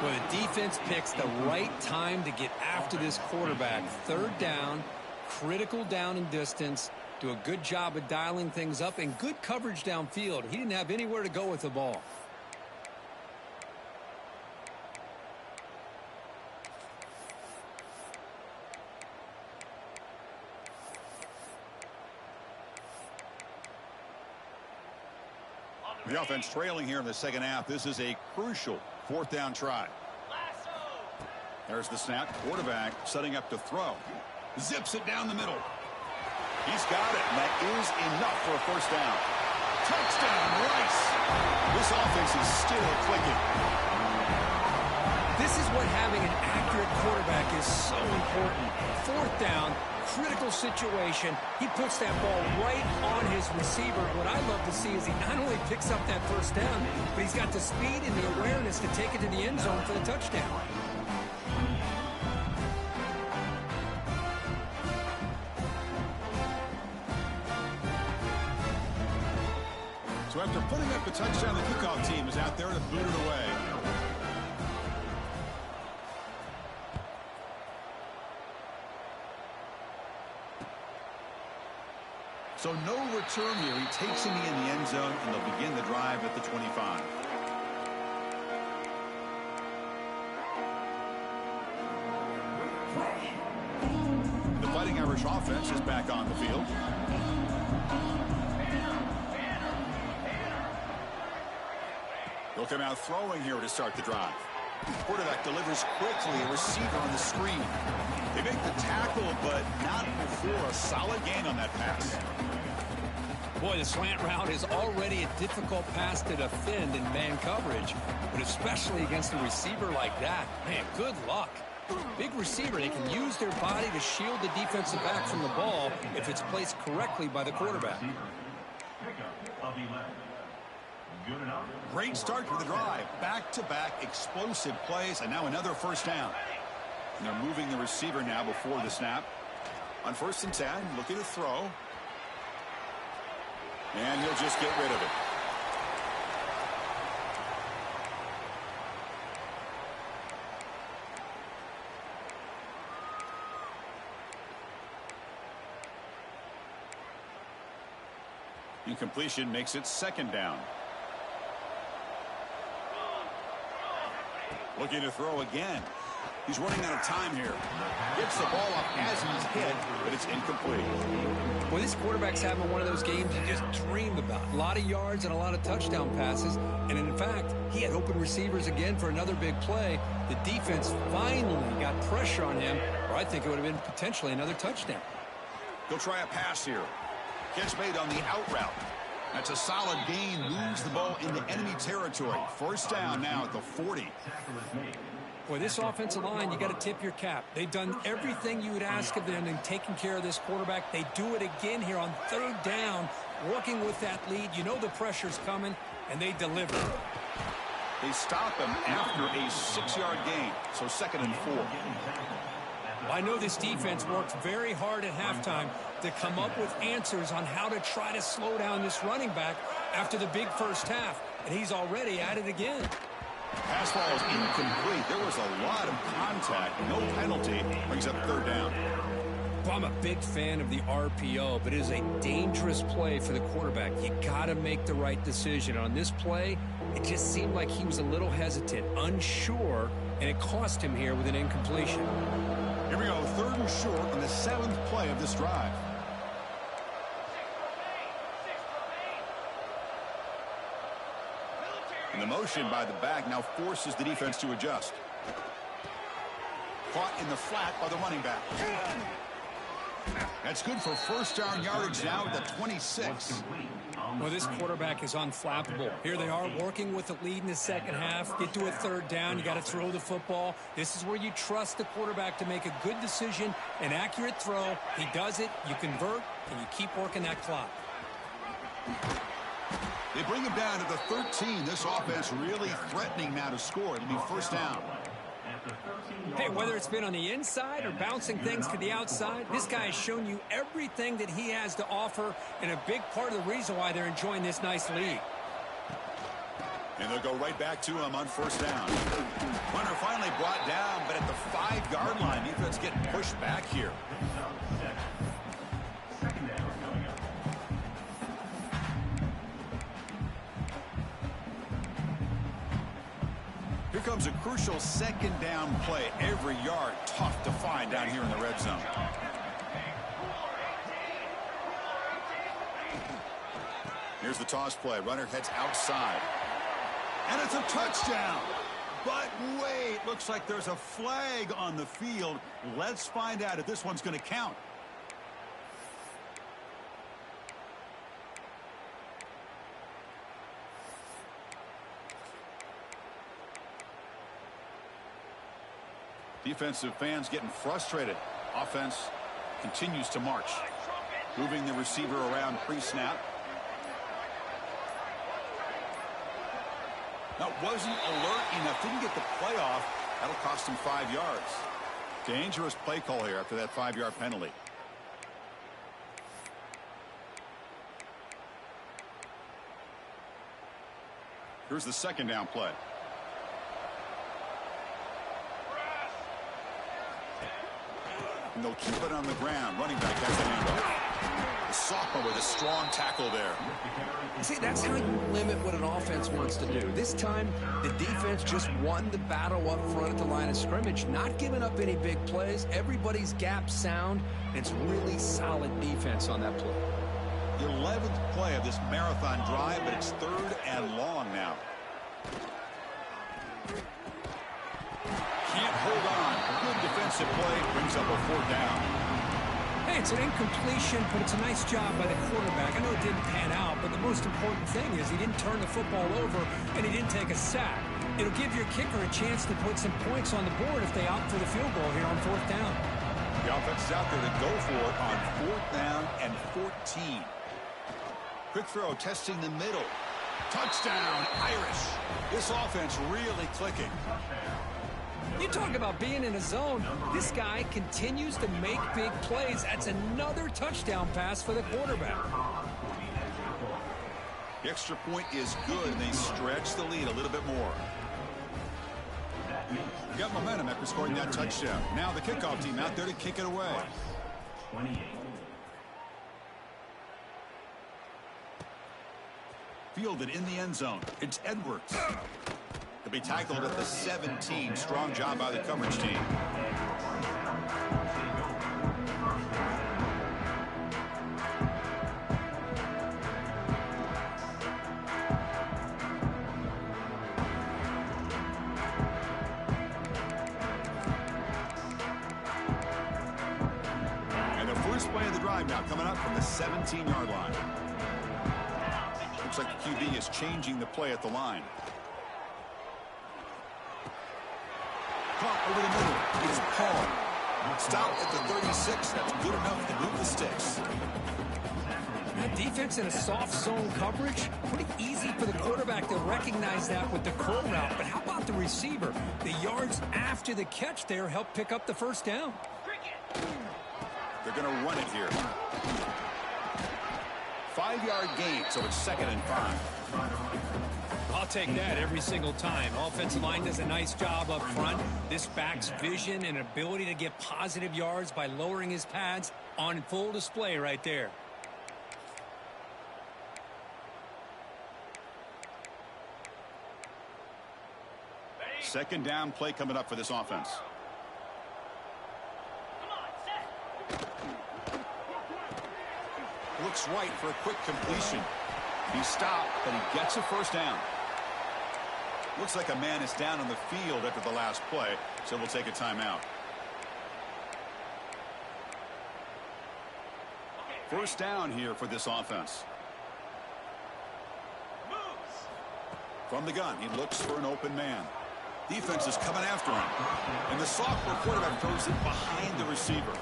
Well, the defense picks the right time to get after this quarterback. Third down, critical down and distance. Do a good job of dialing things up and good coverage downfield. He didn't have anywhere to go with the ball. The offense trailing here in the second half. This is a crucial fourth down try. There's the snap. Quarterback setting up to throw. Zips it down the middle. He's got it, and that is enough for a first down. Touchdown, Rice. This offense is still clicking. This is what having an accurate quarterback is so important. Fourth down, critical situation. He puts that ball right on his receiver. What I love to see is he not only picks up that first down, but he's got the speed and the awareness to take it to the end zone for the touchdown. So after putting up a touchdown, the kickoff team is out there to boot it away. So no return here. He takes him in the end zone, and they'll begin the drive at the 25. The Fighting Irish offense is back on the field. They'll come out throwing here to start the drive. Quarterback delivers quickly, a receiver on the screen. They make the tackle, but not before a solid gain on that pass. Boy, the slant route is already a difficult pass to defend in man coverage, but especially against a receiver like that. Man, good luck. Big receiver, they can use their body to shield the defensive back from the ball if it's placed correctly by the quarterback. Great start to the drive. Back-to-back explosive plays, and now another first down. And they're moving the receiver now before the snap. On 1st and 10, looking to throw. And he'll just get rid of it. Incompletion makes it 2nd down. Looking to throw again. He's running out of time here. Gets the ball up as he's hit, but it's incomplete. Well, this quarterback's having one of those games you just dreamed about. A lot of yards and a lot of touchdown passes. And in fact, he had open receivers again for another big play. The defense finally got pressure on him, or I think it would have been potentially another touchdown. He'll try a pass here. Catch made on the out route. That's a solid gain. Moves the ball into enemy territory. 1st down now at the 40. Boy, this offensive line, you got to tip your cap. They've done everything you would ask of them in taking care of this quarterback. They do it again here on 3rd down, working with that lead. You know the pressure's coming, and they deliver. They stop him after a 6-yard gain, so 2nd and 4. Well, I know this defense worked very hard at halftime to come up with answers on how to try to slow down this running back after the big first half, and he's already at it again. Pass ball is incomplete. There was a lot of contact. No penalty. Brings up 3rd down. Well, I'm a big fan of the RPO, but it is a dangerous play for the quarterback. You got to make the right decision. On this play, it just seemed like he was a little hesitant, unsure, and it cost him here with an incompletion. Here we go, 3rd and short on the 7th play of this drive. And the motion by the back now forces the defense to adjust. Caught in the flat by the running back. That's good for 1st down yardage now at the 26. Well, this quarterback is unflappable. Here they are working with the lead in the 2nd half. Get to a 3rd down. You got to throw the football. This is where you trust the quarterback to make a good decision, an accurate throw. He does it, you convert, and you keep working that clock. They bring him down to the 13. This offense really threatening now to score. It'll be 1st down. Hey, whether it's been on the inside or bouncing things to the outside, this guy has shown you everything that he has to offer, and a big part of the reason why they're enjoying this nice lead. And they'll go right back to him on 1st down. Runner finally brought down, but at the 5-yard line, defense getting pushed back here. Here comes a crucial 2nd down play. Every yard tough to find down here in the red zone. Here's the toss play. Runner heads outside. And it's a touchdown. But wait, looks like there's a flag on the field. Let's find out if this one's going to count. Defensive fans getting frustrated. Offense continues to march. Moving the receiver around pre-snap. That wasn't alert enough. Didn't get the play off. That'll cost him 5 yards. Dangerous play call here after that 5-yard penalty. Here's the 2nd down play. And they'll keep it on the ground. Running back has the handoff. The sophomore with a strong tackle there. See, that's how you limit what an offense wants to do. This time, the defense just won the battle up front at the line of scrimmage, not giving up any big plays. Everybody's gap sound. It's really solid defense on that play. The 11th play of this marathon drive, but it's 3rd and long now. Can't hold on. Good defensive play brings up a 4th down. Hey, it's an incompletion, but it's a nice job by the quarterback. I know it didn't pan out, but the most important thing is he didn't turn the football over and he didn't take a sack. It'll give your kicker a chance to put some points on the board if they opt for the field goal here on 4th down. The offense is out there to go for it on 4th down and 14. Quick throw, testing the middle. Touchdown, Irish. This offense really clicking. You talk about being in a zone. This guy continues to make big plays. That's another touchdown pass for the quarterback. The extra point is good, and they stretch the lead a little bit more. You got momentum after scoring that touchdown. Now the kickoff team out there to kick it away. 28. Fielded in the end zone. It's Edwards. To be tackled at the 17. Strong job by the coverage team. And the first play of the drive now coming up from the 17-yard line. Looks like the QB is changing the play at the line. Caught over the middle. It's Paul. Stop at the 36. That's good enough to move the sticks. That defense in a soft zone coverage, pretty easy for the quarterback to recognize that with the curl route. But how about the receiver? The yards after the catch there help pick up the first down. They're going to run it here. 5-yard gain, so it's 2nd and 5. I'll take that every single time. Offensive line does a nice job up front. This back's vision and ability to get positive yards by lowering his pads on full display right there. Second down play coming up for this offense. Looks right for a quick completion. He stopped, but he gets a first down. Looks like a man is down on the field after the last play, so we'll take a timeout. First down here for this offense. From the gun, he looks for an open man. Defense is coming after him. And the sophomore quarterback throws it behind the receiver.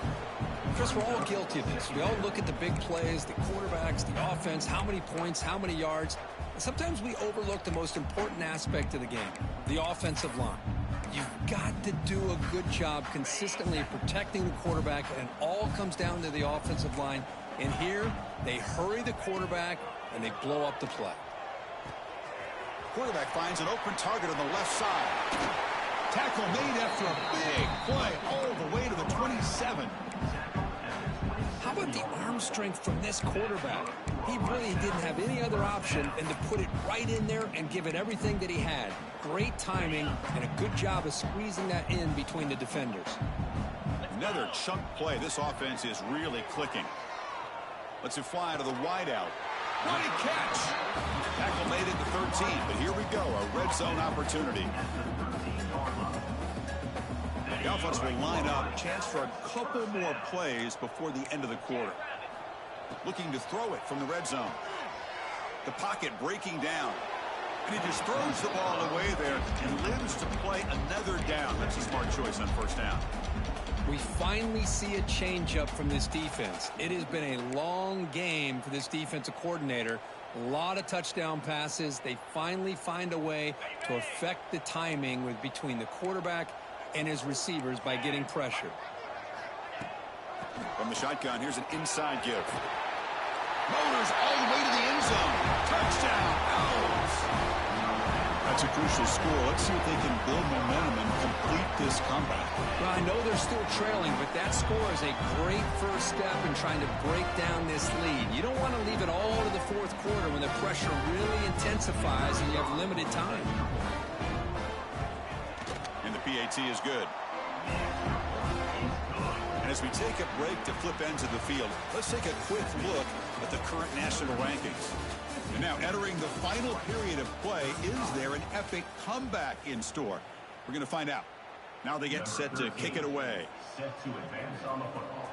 Chris, we're all guilty of this. We all look at the big plays, the quarterbacks, the offense, how many points, how many yards. And sometimes we overlook the most important aspect of the game, the offensive line. You've got to do a good job consistently protecting the quarterback, and it all comes down to the offensive line. And here, they hurry the quarterback, and they blow up the play. Quarterback finds an open target on the left side. Tackle made after a big play all the way to the 27. How about the arm strength from this quarterback? He really didn't have any other option than to put it right in there and give it everything that he had. Great timing and a good job of squeezing that in between the defenders. Another chunk play. This offense is really clicking. Lets it fly to the wideout. What a catch! Tackle made at the 13, but here we go, a red zone opportunity. The offense will line up, chance for a couple more plays before the end of the quarter. Looking to throw it from the red zone. The pocket breaking down. And he just throws the ball away there and lives to play another down. That's a smart choice on first down. We finally see a change-up from this defense. It has been a long game for this defensive coordinator. A lot of touchdown passes. They finally find a way to affect the timing between the quarterback and his receivers by getting pressure. From the shotgun, here's an inside give. Motors all the way to the end zone. Touchdown, Owls. That's a crucial score. Let's see if they can build momentum and complete this comeback. Well, I know they're still trailing, but that score is a great first step in trying to break down this lead. You don't want to leave it all to the fourth quarter when the pressure really intensifies and you have limited time. And the PAT is good. And as we take a break to flip ends of the field, let's take a quick look at the current national rankings. And now entering the final period of play, is there an epic comeback in store? We're going to find out. Now they get set to kick it away. Set to advance on the football.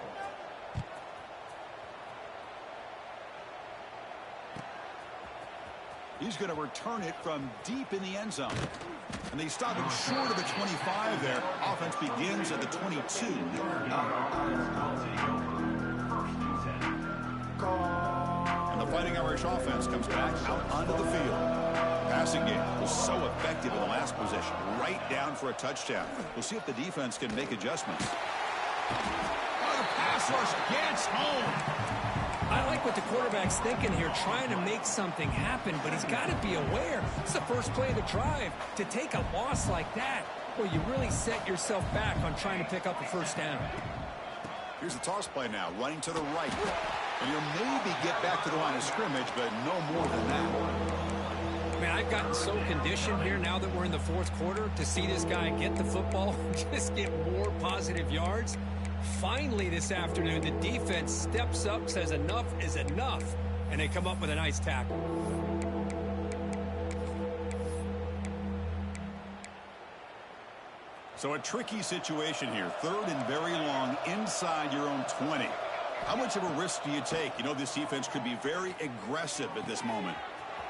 He's going to return it from deep in the end zone. And they stop him short of the 25 there. Offense begins at the 22. And the The Fighting Irish offense comes back out onto the field. Passing game was so effective in the last possession, right down for a touchdown. We'll see if the defense can make adjustments. Oh, the pass rush gets home. I like what the quarterback's thinking here, trying to make something happen, but he's got to be aware. It's the first play of the drive. To take a loss like that, well, you really set yourself back on trying to pick up a first down. Here's the toss play now, running to the right. And he'll maybe get back to the line of scrimmage, but no more than that. Man, I've gotten so conditioned here now that we're in the fourth quarter to see this guy get the football, just get more positive yards. Finally this afternoon, the defense steps up, says enough is enough, and they come up with a nice tackle. So a tricky situation here. 3rd and very long inside your own 20. How much of a risk do you take? You know this defense could be very aggressive at this moment.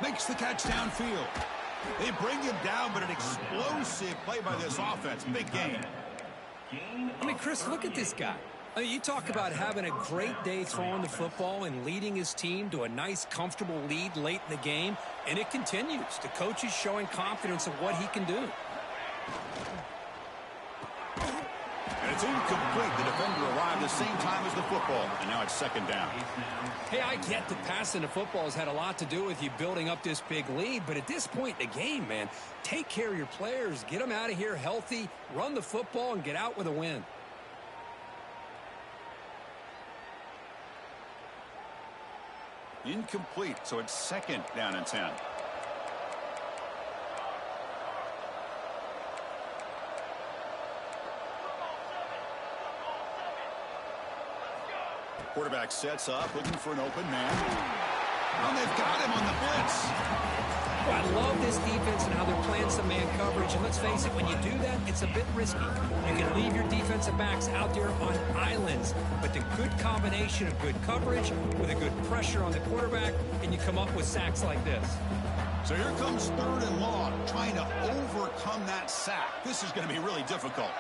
Makes the catch downfield. They bring him down, but an explosive play by this offense. Big gain. I mean, Chris, look at this guy. I mean, you talk about having a great day throwing the football and leading his team to a nice, comfortable lead late in the game, and it continues. The coach is showing confidence of what he can do. And it's incomplete. The defender arrived the same time as the football, and now it's 2nd down. Hey, I get that passing the football has had a lot to do with you building up this big lead, but at this point in the game, man, take care of your players, get them out of here healthy, run the football, and get out with a win. Incomplete, so it's 2nd down and 10. Quarterback sets up, looking for an open man. And they've got him on the blitz. Well, I love this defense and how they're playing some man coverage. And let's face it, when you do that, it's a bit risky. You can leave your defensive backs out there on islands. But the good combination of good coverage with a good pressure on the quarterback, and you come up with sacks like this. So here comes 3rd and long, trying to overcome that sack. This is going to be really difficult.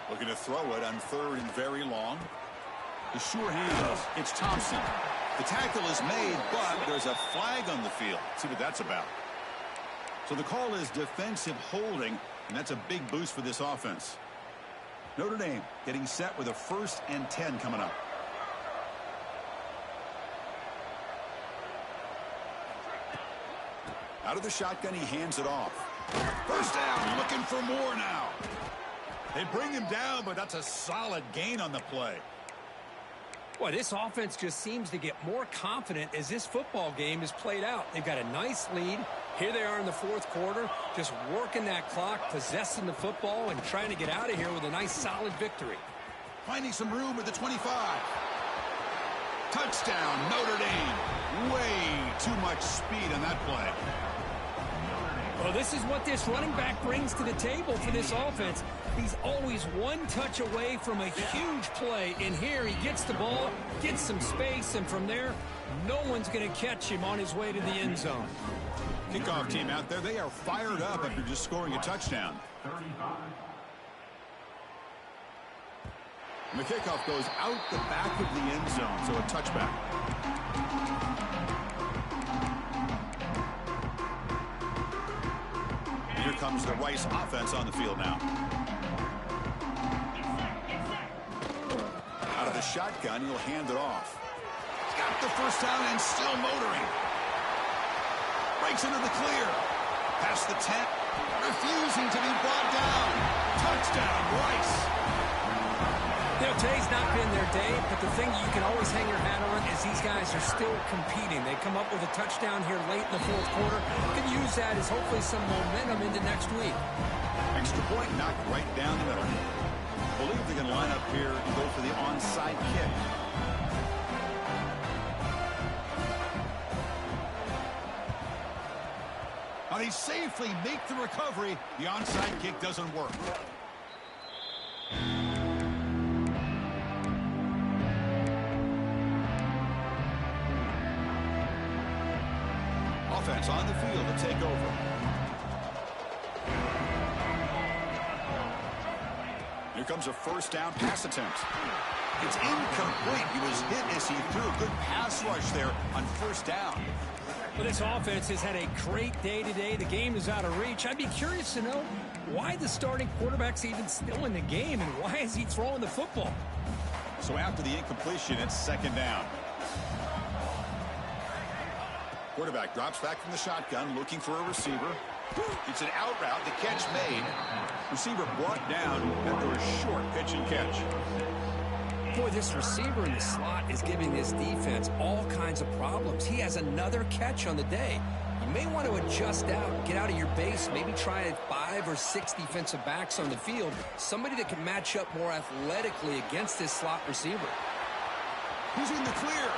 Looking to throw it on 3rd and very long. The sure hands. It's Thompson. The tackle is made, but there's a flag on the field. See what that's about. So the call is defensive holding, and that's a big boost for this offense. Notre Dame getting set with a 1st and 10 coming up. Out of the shotgun, he hands it off. 1st down, looking for more now. They bring him down, but that's a solid gain on the play. Boy, this offense just seems to get more confident as this football game is played out. They've got a nice lead. Here they are in the 4th quarter, just working that clock, possessing the football, and trying to get out of here with a nice, solid victory. Finding some room at the 25. Touchdown, Notre Dame. Way too much speed on that play. Well, this is what this running back brings to the table for this offense. He's always one touch away from a huge play. And here he gets the ball, gets some space, and from there, no one's going to catch him on his way to the end zone. Kickoff team out there, they are fired up after just scoring a touchdown. 35. And the kickoff goes out the back of the end zone, so a touchback. Here comes the Rice offense on the field now. Out of the shotgun, he'll hand it off. Got the 1st down and still motoring. Breaks into the clear. Past the 10. Refusing to be brought down. Touchdown, Rice. You know, today's not been their day, but the thing you can always hang your hat on is these guys are still competing. They come up with a touchdown here late in the 4th quarter. You can use that as hopefully some momentum into next week. Extra point knocked right down the middle. Believe they can line up here and go for the onside kick. Now they safely make the recovery. The onside kick doesn't work. Offense on the field to take over. Here comes a first down pass attempt. It's incomplete. He was hit as he threw a good pass rush there on first down. Well, this offense has had a great day today. The game is out of reach. I'd be curious to know why the starting quarterback's even still in the game and why is he throwing the football? So after the incompletion, it's second down. Quarterback drops back from the shotgun, looking for a receiver. It's an out route. The catch made. Receiver brought down after a short pitch and catch. Boy, this receiver in the slot is giving this defense all kinds of problems. He has another catch on the day. You may want to adjust out, get out of your base, maybe try 5 or 6 defensive backs on the field. Somebody that can match up more athletically against this slot receiver. He's in the clear.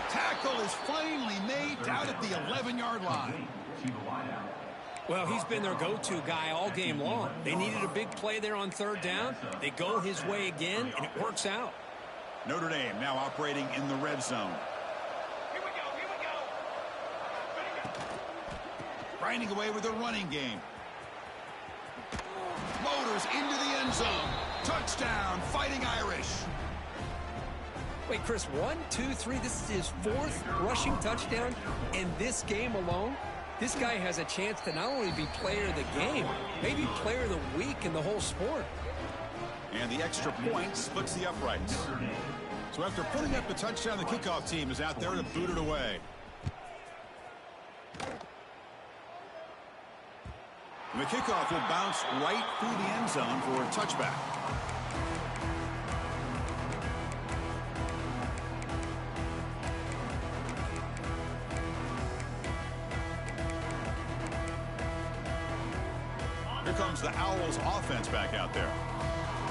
Tackle is finally made down at the 11-yard line. Well, he's been their go-to guy all game long. They needed a big play there on third down. They go his way again, and it works out. Notre Dame now operating in the red zone. Here we go. Grinding away with a running game. Motors into the end zone. Touchdown, Fighting Irish. Wait, Chris, 1, 2, 3. This is his 4th rushing touchdown in this game alone. This guy has a chance to not only be player of the game, maybe player of the week in the whole sport. And the extra point splits the uprights. So after putting up the touchdown, the kickoff team is out there to boot it away. And the kickoff will bounce right through the end zone for a touchback. Here comes the Owls offense back out there.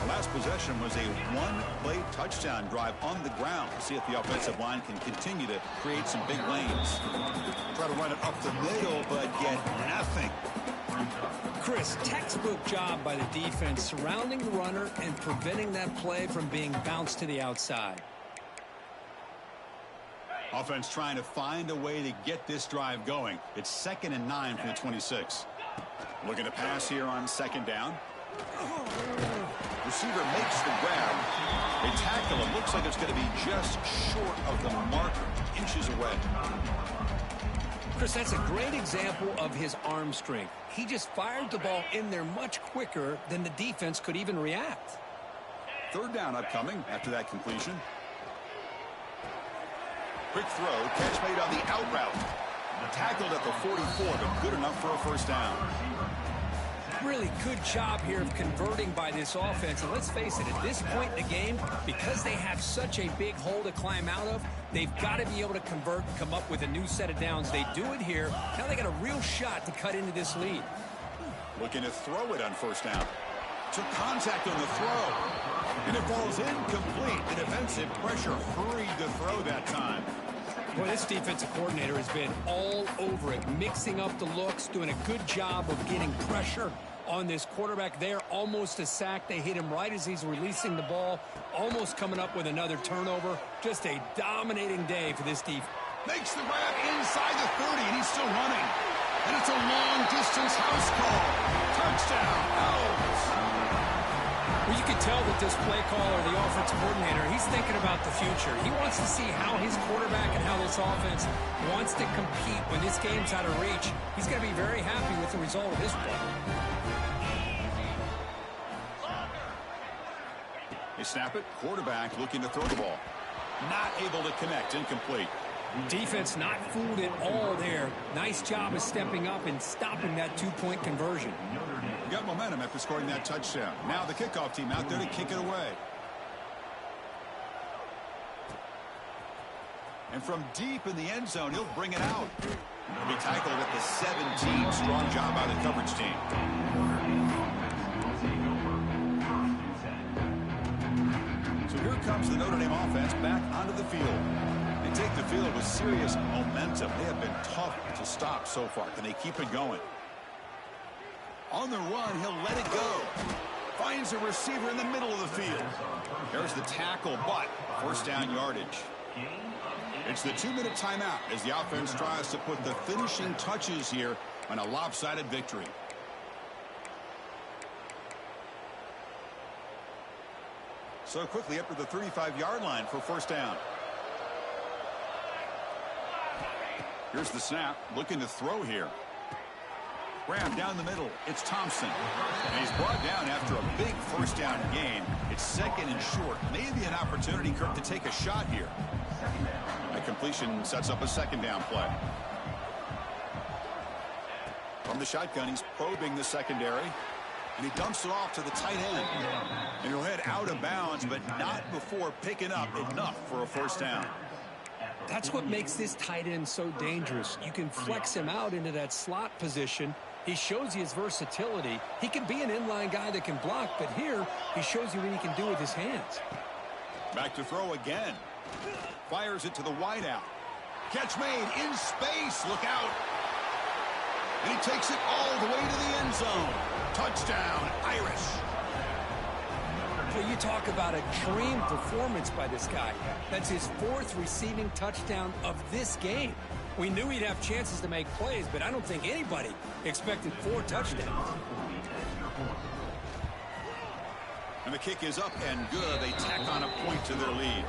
The last possession was a one-play touchdown drive on the ground. See if the offensive line can continue to create some big lanes. Try to run it up the middle, but get nothing. Chris, textbook job by the defense surrounding the runner and preventing that play from being bounced to the outside. Offense trying to find a way to get this drive going. It's 2nd and 9 from the 26. Looking to pass here on second down. Receiver makes the grab. They tackle him. Looks like it's going to be just short of the marker, inches away. Chris, that's a great example of his arm strength. He just fired the ball in there much quicker than the defense could even react. Third down upcoming after that completion. Quick throw, catch made on the out route. Tackled at the 44, but good enough for a first down. Really good job here of converting by this offense. And let's face it, at this point in the game, because they have such a big hole to climb out of, they've got to be able to convert and come up with a new set of downs. They do it here. Now they got a real shot to cut into this lead. Looking to throw it on first down. Took contact on the throw. And it falls incomplete. The defensive pressure hurried the throw that time. Boy, this defensive coordinator has been all over it, mixing up the looks, doing a good job of getting pressure on this quarterback there. Almost a sack. They hit him right as he's releasing the ball, almost coming up with another turnover. Just a dominating day for this defense. Makes the grab inside the 30, and he's still running. And it's a long-distance house call. Touchdown, Owls. Well, you can tell that this play caller, the offensive coordinator, he's thinking about the future. He wants to see how his quarterback and how this offense wants to compete when this game's out of reach. He's going to be very happy with the result of this play. They snap it. Quarterback looking to throw the ball. Not able to connect. Incomplete. Defense not fooled at all there. Nice job of stepping up and stopping that two-point conversion. Got momentum after scoring that touchdown. Now the kickoff team out there to kick it away. And from deep in the end zone, he'll bring it out. He'll be tackled at the 17. Strong job by the coverage team. So here comes the Notre Dame offense back onto the field. They take the field with serious momentum. They have been tough to stop so far. Can they keep it going? On the run, he'll let it go. Finds a receiver in the middle of the field. There's the tackle, but first down yardage. It's the 2-minute timeout as the offense tries to put the finishing touches here on a lopsided victory. So quickly up to the 35-yard line for first down. Here's the snap, looking to throw here. Grab down the middle. It's Thompson. And he's brought down after a big first down gain. It's second and short. Maybe an opportunity, Kirk, to take a shot here. That completion sets up a second down play. From the shotgun, he's probing the secondary. And he dumps it off to the tight end. And he'll head out of bounds, but not before picking up enough for a first down. That's what makes this tight end so dangerous. You can flex him out into that slot position. He shows you his versatility. He can be an inline guy that can block, but here he shows you what he can do with his hands. Back to throw again. Fires it to the wideout. Catch made in space. Look out. And he takes it all the way to the end zone. Touchdown, Irish. Well, you talk about a dream performance by this guy. That's his 4th receiving touchdown of this game. We knew he'd have chances to make plays, but I don't think anybody expected 4 touchdowns. And the kick is up and good. They tack on a point to their lead.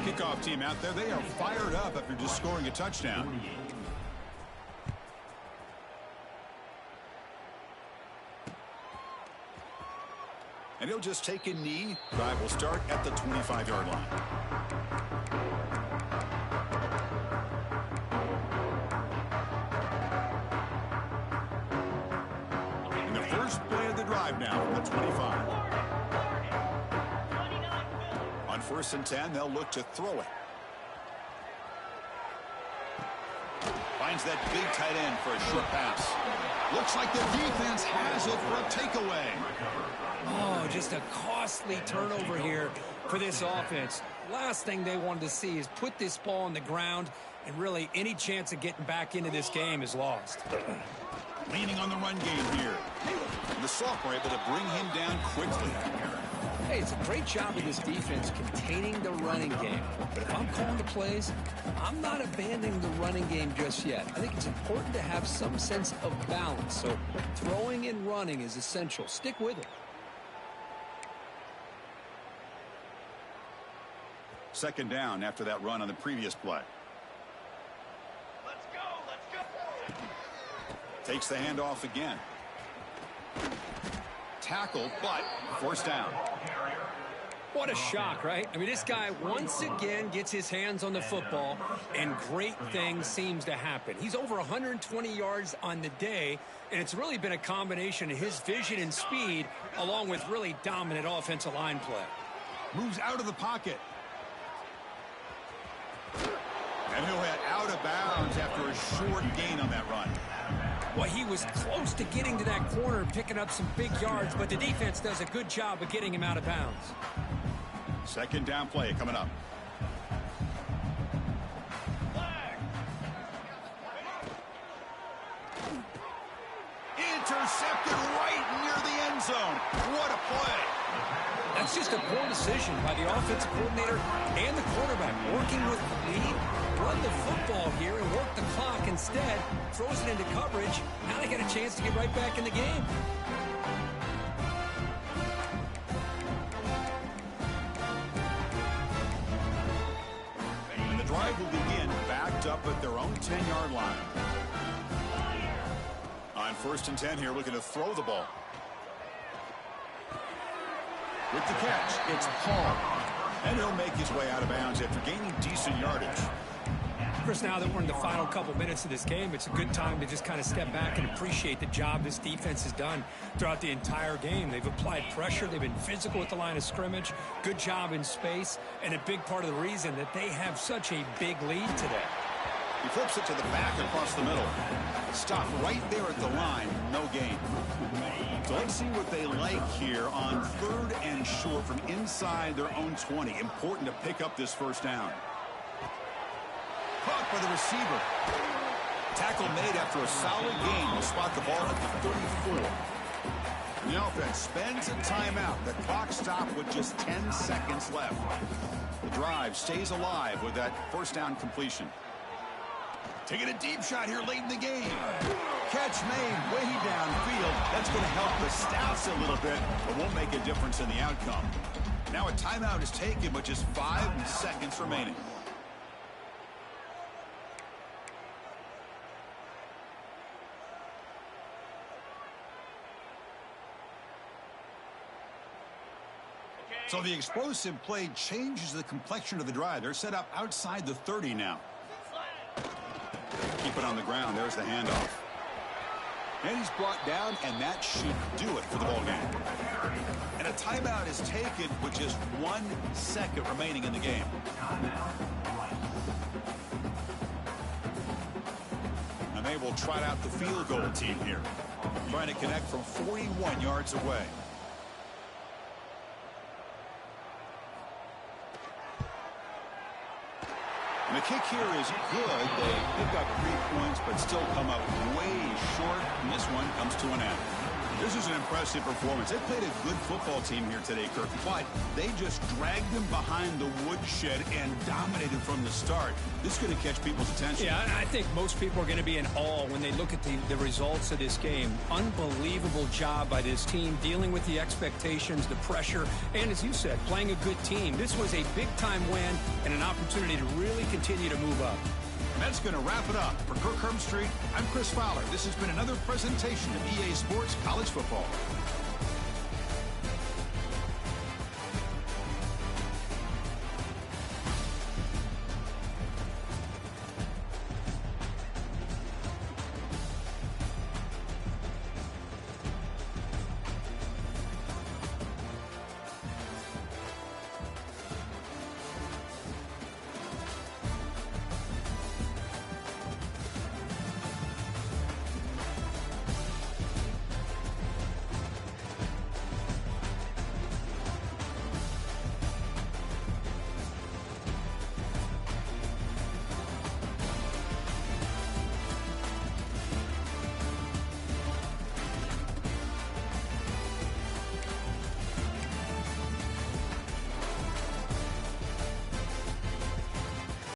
Kickoff team out there, they are fired up after just scoring a touchdown. And he'll just take a knee. Drive will start at the 25-yard line. And the first play of the drive now from the 25. On 1st and 10, they'll look to throw it. Finds that big tight end for a short pass. Looks like the defense has it for a takeaway. Oh, just a costly turnover here for this offense. Last thing they wanted to see is put this ball on the ground, and really any chance of getting back into this game is lost. Leaning on the run game here. And the sophomore able to bring him down quickly. Hey, it's a great job of this defense containing the running game. But if I'm calling the plays, I'm not abandoning the running game just yet. I think it's important to have some sense of balance. So throwing and running is essential. Stick with it. Second down after that run on the previous play. Let's go. Takes the handoff again. Tackled, but first down. What a shock, right? I mean, this guy once again gets his hands on the football, and great things seems to happen. He's over 120 yards on the day, and it's really been a combination of his vision and speed, along with really dominant offensive line play. Moves out of the pocket. And he'll head out of bounds after a short gain on that run. Well, he was close to getting to that corner and picking up some big yards, but the defense does a good job of getting him out of bounds. Second down play coming up. Intercepted right near the end zone. What a play. That's just a poor decision by the offensive coordinator and the quarterback. Working with the lead, run the football here and work the clock instead. Throws it into coverage. Now they get a chance to get right back in the game. And the drive will begin backed up at their own 10-yard line. On 1st and 10 here, looking to throw the ball. With the catch, it's Paul. And he'll make his way out of bounds after gaining decent yardage. Chris, now that we're in the final couple minutes of this game, it's a good time to just kind of step back and appreciate the job this defense has done throughout the entire game. They've applied pressure. They've been physical at the line of scrimmage. Good job in space. And a big part of the reason that they have such a big lead today. He flips it to the back across the middle. Stop right there at the line. No gain. So let's see what they like here on 3rd and short from inside their own 20. Important to pick up this first down. Caught by the receiver. Tackle made after a solid gain. Will spot the ball at the 34. And the offense spends a timeout. The clock stopped with just 10 seconds left. The drive stays alive with that first down completion. Taking a deep shot here late in the game. Catch made way downfield. That's That's going to help the stats a little bit, but won't make a difference in the outcome. Now a timeout is taken with just 5 seconds remaining. So the explosive play changes the complexion of the drive. They're set up outside the 30 now. Keep it on the ground. There's the handoff. And he's brought down, and that should do it for the ball game. And a timeout is taken with just 1 second remaining in the game. And they will trot out the field goal team here, trying to connect from 41 yards away. And the kick here is good. They pick up 3 points, but still come up way short. And this one comes to an end. This is an impressive performance. They played a good football team here today, Kirk, but they just dragged them behind the woodshed and dominated from the start. This is going to catch people's attention. Yeah, I think most people are going to be in awe when they look at the results of this game. Unbelievable job by this team, dealing with the expectations, the pressure, and as you said, playing a good team. This was a big-time win and an opportunity to really continue to move up. And that's going to wrap it up. For Kirk Herbstreit, I'm Chris Fowler. This has been another presentation of EA Sports College Football.